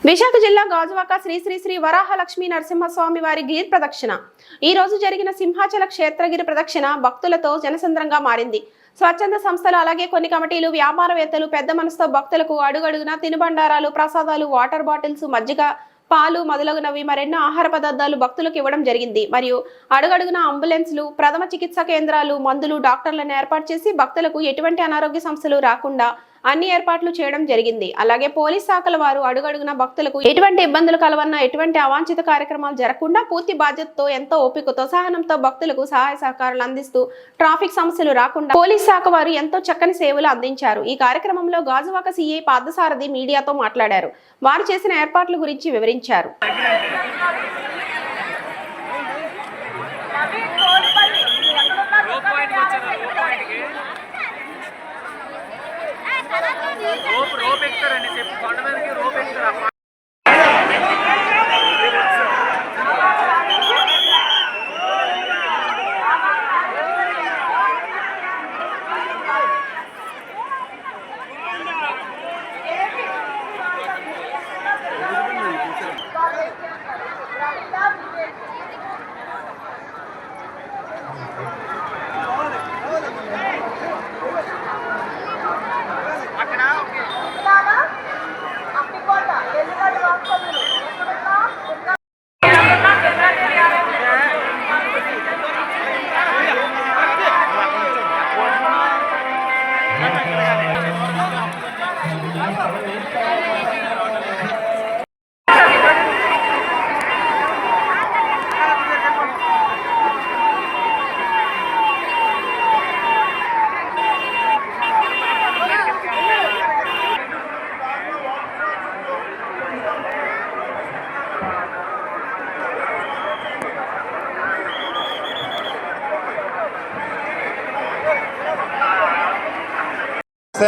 విశాఖ జిల్లా గాజువాక శ్రీ శ్రీ శ్రీ వరాహ లక్ష్మీ నరసింహస్వామి వారి గిరి ప్రదక్షిణ ఈ రోజు జరిగిన సింహాచల క్షేత్రగిరి ప్రదక్షిణ భక్తులతో జనసంద్రంగా మారింది. స్వచ్ఛంద సంస్థలు అలాగే కొన్ని కమిటీలు, వ్యాపారవేత్తలు పెద్ద మనసుతో భక్తులకు అడుగడుగున తినుబండారాలు, ప్రసాదాలు, వాటర్ బాటిల్స్, మజ్జిగ, పాలు మొదలగునవి మరెన్నో ఆహార పదార్థాలు భక్తులకు ఇవ్వడం జరిగింది. మరియు అడుగడుగున అంబులెన్స్లు, ప్రథమ చికిత్సా కేంద్రాలు, మందులు, డాక్టర్లను ఏర్పాటు చేసి భక్తులకు ఎటువంటి అనారోగ్య సమస్యలు రాకుండా అన్ని ఏర్పాట్లు చేయడం జరిగింది. అలాగే పోలీస్ శాఖల వారు అడుగడుగున భక్తులకు ఎటువంటి ఇబ్బందులు కలవన్నా, ఎటువంటి అవాంఛిత కార్యక్రమాలు జరగకుండా పూర్తి బాధ్యతతో, ఎంతో ఓపికతో, సహనంతో భక్తులకు సహాయ సహకారాలు అందిస్తూ ట్రాఫిక్ సమస్యలు రాకుండా పోలీస్ శాఖ వారు ఎంతో చక్కని సేవలు అందించారు. ఈ కార్యక్రమంలో గాజువాక సిఐ పార్థసారథి మీడియాతో మాట్లాడారు. వారు చేసిన ఏర్పాట్ల గురించి వివరించారు. रोप ఎక్కుతారండి చెప్పు కొండమీదకి రోప్ ఎక్కుతారు.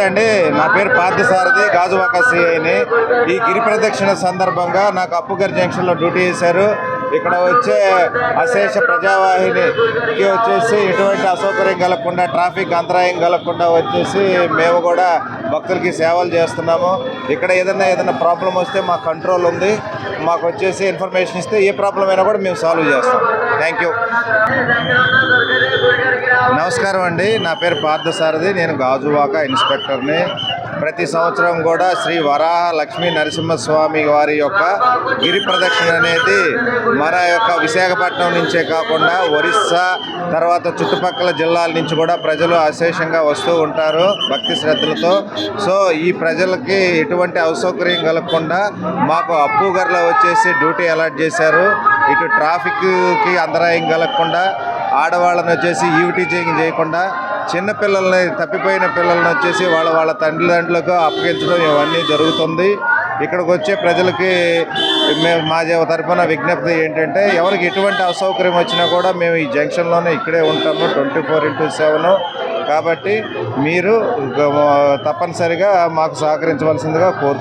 అండి, నా పేరు పార్థసారథి, గాజువాక సిఐని. ఈ గిరి ప్రదక్షిణ సందర్భంగా నాకు అప్పుగర్ జంక్షన్లో డ్యూటీ చేశారు. ఇక్కడ వచ్చే అశేష ప్రజావాహినికి వచ్చేసి ఎటువంటి అసౌకర్యం కలగకుండా, ట్రాఫిక్ అంతరాయం కలగకుండా వచ్చేసి మేము కూడా భక్తులకి సేవలు చేస్తున్నాము. ఇక్కడ ఏదైనా ప్రాబ్లం వస్తే మా కంట్రోల్ ఉంది. మాకు వచ్చేసి ఇన్ఫర్మేషన్ ఇస్తే ఏ ప్రాబ్లం అయినా కూడా మేము సాల్వ్ చేస్తాం. Thank you. నమస్కారం అండి, నా పేరు పార్థసారథి, నేను గాజువాక ఇన్స్పెక్టర్ని. ప్రతి సంవత్సరం కూడా శ్రీ వరాహ లక్ష్మీ నరసింహస్వామి వారి యొక్క గిరి ప్రదక్షిణ అనేది మన యొక్క విశాఖపట్నం నుంచే కాకుండా ఒరిస్సా తర్వాత చుట్టుపక్కల జిల్లాల నుంచి కూడా ప్రజలు అశేషంగా వస్తూ ఉంటారు భక్తి శ్రద్ధలతో. సో ఈ ప్రజలకి ఎటువంటి అసౌకర్యం కలగకుండా మాకు అప్పుగర్లో వచ్చేసి డ్యూటీ అలాట్ చేశారు. ఇటు ట్రాఫిక్కి అంతరాయం కలగకుండా, ఆడవాళ్ళని వచ్చేసి ఈవిటీజింగ్ చేయకుండా, చిన్నపిల్లల్ని, తప్పిపోయిన పిల్లల్ని వచ్చేసి వాళ్ళ తండ్రులకు అప్పగించడం ఇవన్నీ జరుగుతుంది. ఇక్కడికి వచ్చే ప్రజలకి మా తరఫున విజ్ఞప్తి ఏంటంటే, ఎవరికి ఎటువంటి అసౌకర్యం వచ్చినా కూడా మేము ఈ జంక్షన్లోనే ఇక్కడే ఉంటాము 24/7. కాబట్టి మీరు తప్పనిసరిగా మాకు సహకరించవలసిందిగా కోరుచున్నాము.